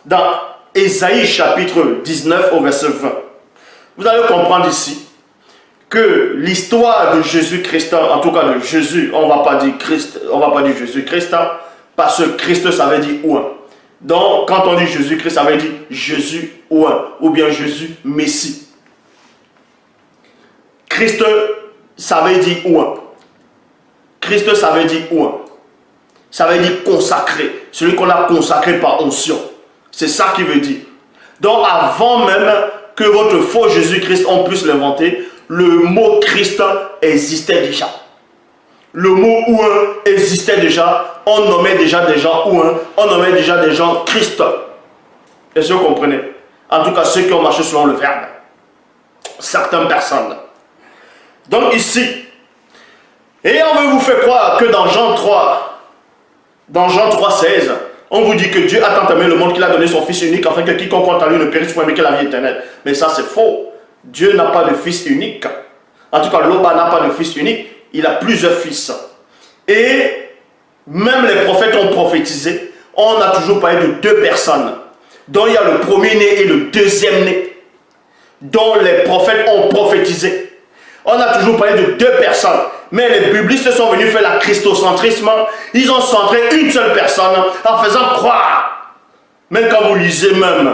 dans Ésaïe chapitre 19 au verset 20, vous allez comprendre ici que l'histoire de Jésus-Christ, en tout cas de Jésus, on ne va pas dire Christ, on va pas dire Jésus-Christ, parce que Christ, ça veut dire un. Donc, quand on dit Jésus-Christ, ça veut dire Jésus un, ou bien Jésus Messie. Christ, ça veut dire un. Christ, ça veut dire un. Ça veut dire consacré, celui qu'on a consacré par onction. C'est ça qui veut dire. Donc, avant même que votre faux Jésus-Christ, on puisse l'inventer, le mot Christ existait déjà. Le mot ouin existait déjà. On nommait déjà des gens ouin. On nommait déjà des gens Christ. Est-ce que vous comprenez? En tout cas, ceux qui ont marché selon le verbe. Certaines personnes. Donc ici, et on veut vous faire croire que dans Jean 3,16, on vous dit que Dieu a tant aimé le monde qu'il a donné son Fils unique afin que quiconque croit en lui ne périsse point mais qu'il ait la vie éternelle. Mais ça c'est faux. Dieu n'a pas de fils unique. En tout cas, l'Oba n'a pas de fils unique. Il a plusieurs fils. Et même les prophètes ont prophétisé. On a toujours parlé de deux personnes. Dont il y a le premier-né et le deuxième-né. Dont les prophètes ont prophétisé. On a toujours parlé de deux personnes. Mais les biblistes sont venus faire la christocentrisme. Ils ont centré une seule personne en faisant croire. Même quand vous lisez même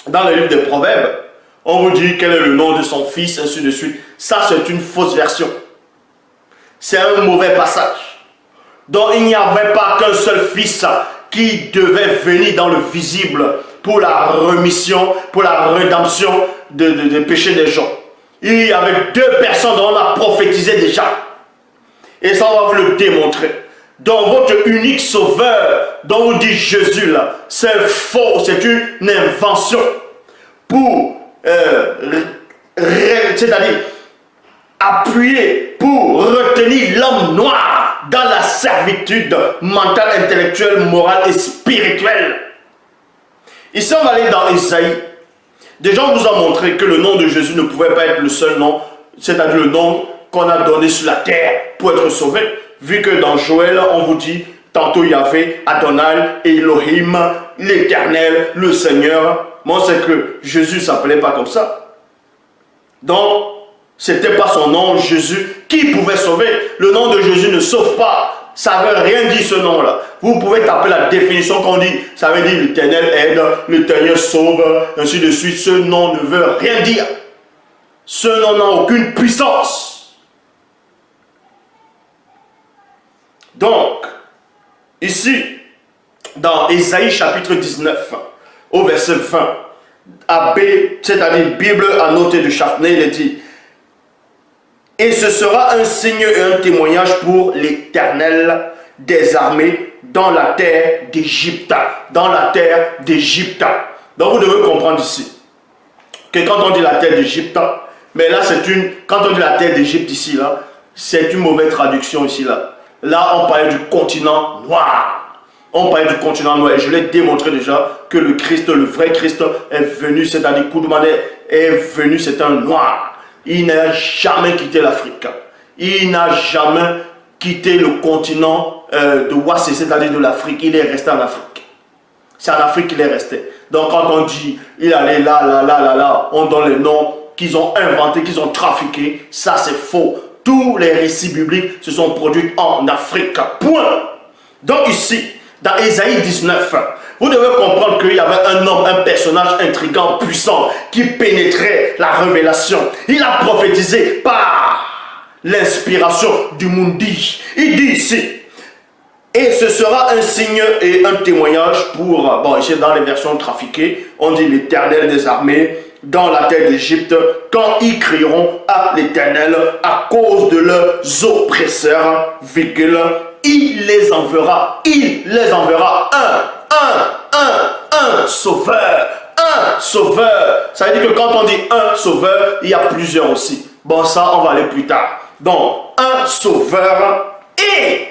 dans le livre des Proverbes, on vous dit quel est le nom de son fils, ainsi de suite. Ça, c'est une fausse version. C'est un mauvais passage. Donc, il n'y avait pas qu'un seul fils qui devait venir dans le visible pour la remission, pour la rédemption des péchés des gens. Il y avait deux personnes dont on a prophétisé déjà. Et ça, on va vous le démontrer. Donc, votre unique sauveur, dont vous dites Jésus, là, c'est faux, c'est une invention pour c'est-à-dire appuyer pour retenir l'homme noir dans la servitude mentale, intellectuelle, morale et spirituelle. Ici, on va aller dans Ésaïe. Déjà, on vous a montré que le nom de Jésus ne pouvait pas être le seul nom, c'est-à-dire le nom qu'on a donné sur la terre pour être sauvé. Vu que dans Joël, on vous dit, tantôt il y avait Adonai, Elohim, l'Éternel, le Seigneur. Moi, c'est que Jésus ne s'appelait pas comme ça. Donc, ce n'était pas son nom, Jésus, qui pouvait sauver. Le nom de Jésus ne sauve pas. Ça ne veut rien dire ce nom-là. Vous pouvez taper la définition qu'on dit. Ça veut dire l'Éternel aide, l'Éternel sauve, ainsi de suite. Ce nom ne veut rien dire. Ce nom n'a aucune puissance. Donc, ici, dans Ésaïe chapitre 19, au verset 20, AB, c'est-à-dire Bible annotée de Chafnay, il est dit: et ce sera un signe et un témoignage pour l'Éternel des armées dans la terre d'Égypte. Dans la terre d'Égypte. Donc vous devez comprendre ici que quand on dit la terre d'Égypte, mais là c'est une, quand on dit la terre d'Égypte ici, là, c'est une mauvaise traduction ici, là. Là on parlait du continent noir. On parlait du continent noir et je l'ai démontré déjà que le Christ, le vrai Christ est venu, c'est-à-dire Koudoumane est venu, c'est un noir. Il n'a jamais quitté l'Afrique. Il n'a jamais quitté le continent de Ouassé, c'est-à-dire de l'Afrique. Il est resté en Afrique. C'est en Afrique qu'il est resté. Donc quand on dit il allait là, on donne les noms qu'ils ont inventés, qu'ils ont trafiqués. Ça c'est faux. Tous les récits bibliques se sont produits en Afrique. Point. Donc ici, dans Ésaïe 19, vous devez comprendre qu'il y avait un homme, un personnage intrigant, puissant, qui pénétrait la révélation. Il a prophétisé par l'inspiration du Mundi. Il dit ici, et ce sera un signe et un témoignage pour, bon ici dans les versions trafiquées, on dit l'Éternel des armées, dans la terre d'Égypte, quand ils crieront à l'Éternel à cause de leurs oppresseurs, virgule, il les enverra un sauveur, un sauveur. Ça veut dire que quand on dit un sauveur, il y a plusieurs aussi. Bon, ça, on va aller plus tard. Donc, un sauveur et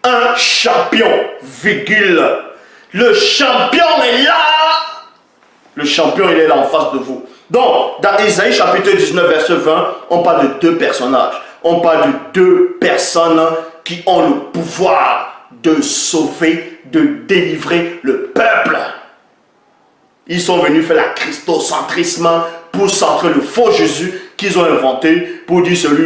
un champion, virgule. Le champion est là. Le champion, il est là en face de vous. Donc, dans Ésaïe chapitre 19, verset 20, on parle de deux personnages. On parle de deux personnes qui ont le pouvoir de sauver, de délivrer le peuple. Ils sont venus faire la christocentrisme pour centrer le faux Jésus qu'ils ont inventé pour dire celui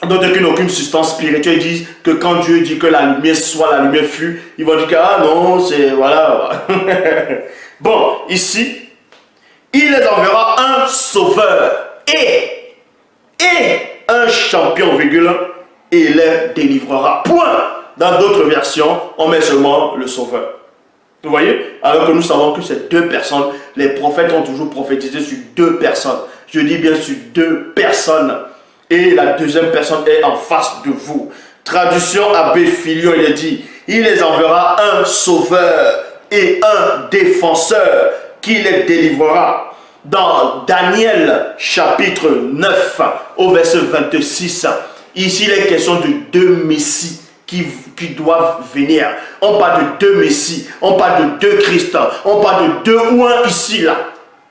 d'autres qui n'ont aucune substance spirituelle. Ils disent que quand Dieu dit que la lumière soit, la lumière fut, ils vont dire que ah non, c'est voilà. Bon, ici, il les enverra un sauveur et un champion, virgule, et il les délivrera. Point. Dans d'autres versions, on met seulement le sauveur. Vous voyez? Alors que nous savons que c'est deux personnes. Les prophètes ont toujours prophétisé sur deux personnes. Je dis bien sur deux personnes. Et la deuxième personne est en face de vous. Traduction Abbé Filion, il est dit, il les enverra un sauveur et un défenseur qui les délivrera. Dans Daniel chapitre 9 au verset 26, ici il est question de deux messies qui doivent venir. On parle de deux messies, on parle de deux Christ, on parle de deux ou un ici là.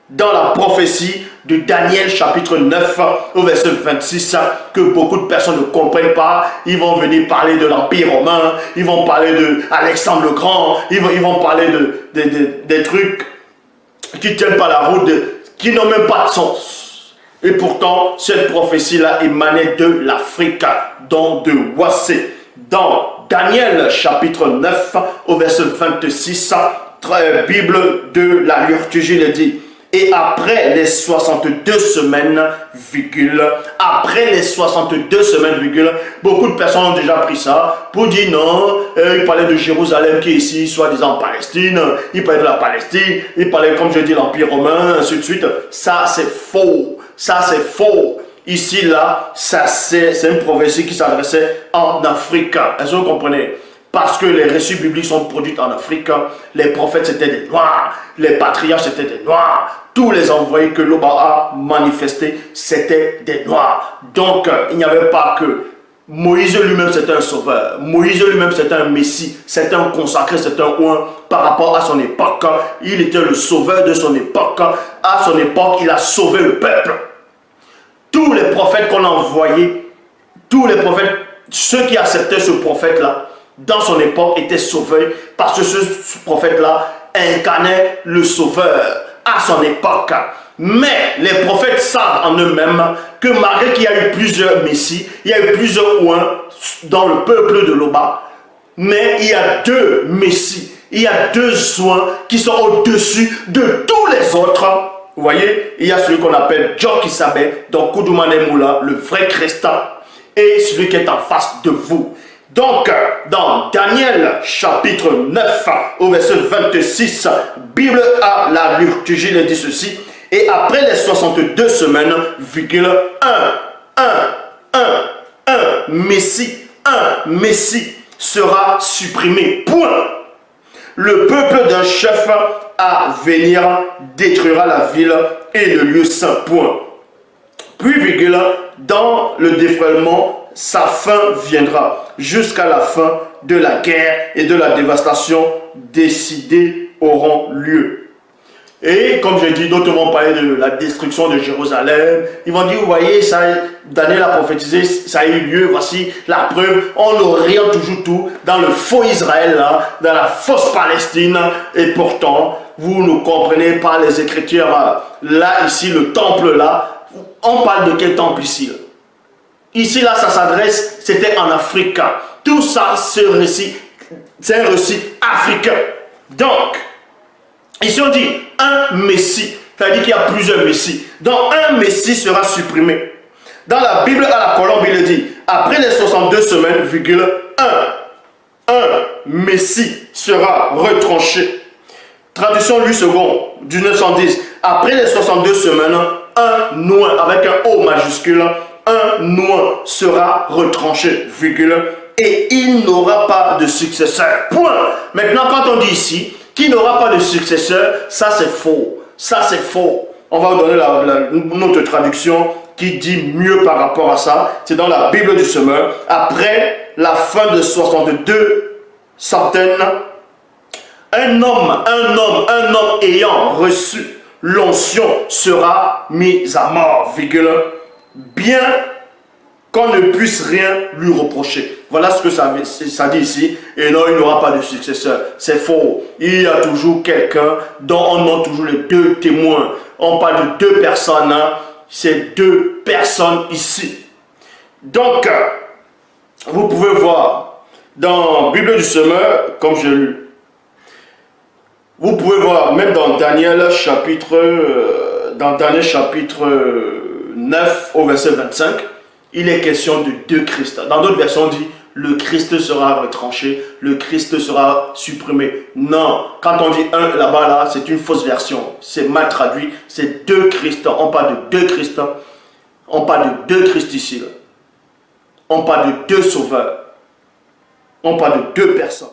Dans la prophétie de Daniel chapitre 9 au verset 26, que beaucoup de personnes ne comprennent pas. Ils vont venir parler de l'Empire romain, ils vont parler de Alexandre le Grand, ils vont parler des trucs qui ne tiennent pas la route, qui n'ont même pas de sens. Et pourtant, cette prophétie-là émanait de l'Afrique, donc de Wassé. Dans Daniel chapitre 9 au verset 26, Bible de la liturgie le dit. Et après les 62 semaines, virgule, après les 62 semaines, virgule, beaucoup de personnes ont déjà pris ça pour dire non, il parlait de Jérusalem qui est ici, soi-disant Palestine, il parlait de la Palestine, il parlait, comme je dis, l'Empire romain, ainsi de suite. Ça, c'est faux. Ça, c'est faux. Ici, là, ça c'est une prophétie qui s'adressait en Afrique. Est-ce que vous comprenez? Parce que les récits bibliques sont produits en Afrique. Les prophètes, c'était des Noirs. Les patriarches, c'était des Noirs. Tous les envoyés que l'Oba a manifestés, c'était des Noirs. Donc, il n'y avait pas que Moïse lui-même, c'était un sauveur. Moïse lui-même, c'était un messie. C'était un consacré, c'était un oint par rapport à son époque. Il était le sauveur de son époque. À son époque, il a sauvé le peuple. Tous les prophètes qu'on a envoyés, tous les prophètes, ceux qui acceptaient ce prophète-là, dans son époque, étaient sauvés parce que ce prophète-là incarnait le sauveur à son époque. Mais les prophètes savent en eux-mêmes que malgré qu'il y a eu plusieurs messies, il y a eu plusieurs oins dans le peuple de l'Oba, mais il y a deux messies, il y a deux oins qui sont au-dessus de tous les autres. Vous voyez, il y a celui qu'on appelle Djok Isabé, donc Koudoumane Moula, le vrai Christin, et celui qui est en face de vous. Donc, dans Daniel chapitre 9 au verset 26, Bible à la liturgie le dit ceci. Et après les 62 semaines, virgule, un Messie sera supprimé. Point. Le peuple d'un chef à venir détruira la ville et le lieu saint. Point. Puis, virgule, dans le défraiement, sa fin viendra jusqu'à la fin de la guerre et de la dévastation décidées auront lieu. Et comme je dis, d'autres vont parler de la destruction de Jérusalem. Ils vont dire, vous voyez, ça, Daniel a prophétisé, ça a eu lieu, voici la preuve. On oriente toujours tout dans le faux Israël, là, dans la fausse Palestine. Et pourtant, vous ne comprenez pas les Écritures. Là, ici, le temple, là, on parle de quel temple ici là? Ici, là, ça s'adresse, c'était en Afrique. Tout ça, c'est un récit africain. Donc, ici, on dit un Messie. C'est-à-dire qu'il y a plusieurs Messies. Donc, un Messie sera supprimé. Dans la Bible à la colombe, il dit, après les 62 semaines, virgule, un Messie sera retranché. Traduction Louis II, 1910. Après les 62 semaines, un noin, avec un O majuscule, un noin sera retranché, virgule, et il n'aura pas de successeur. Point. Maintenant, quand on dit ici qu'il n'aura pas de successeur, ça c'est faux. Ça c'est faux. On va vous donner notre traduction qui dit mieux par rapport à ça. C'est dans la Bible du Semeur. Après la fin de 62 centaines, un homme ayant reçu l'onction sera mis à mort, virgule, bien qu'on ne puisse rien lui reprocher. Voilà ce que ça dit ici. Et non, il n'aura pas de successeur. C'est faux. Il y a toujours quelqu'un dont on a toujours les deux témoins. On parle de deux personnes. Hein. C'est deux personnes ici. Donc, vous pouvez voir dans la Bible du Semeur, comme j'ai lu, vous pouvez voir même dans Daniel chapitre 9 au verset 25, il est question de deux Christ. Dans d'autres versions, on dit le Christ sera retranché, le Christ sera supprimé. Non, quand on dit un là-bas, là, c'est une fausse version. C'est mal traduit. C'est deux Christ. On parle de deux Christ. On parle de deux Christ ici. On parle de deux sauveurs. On parle de deux personnes.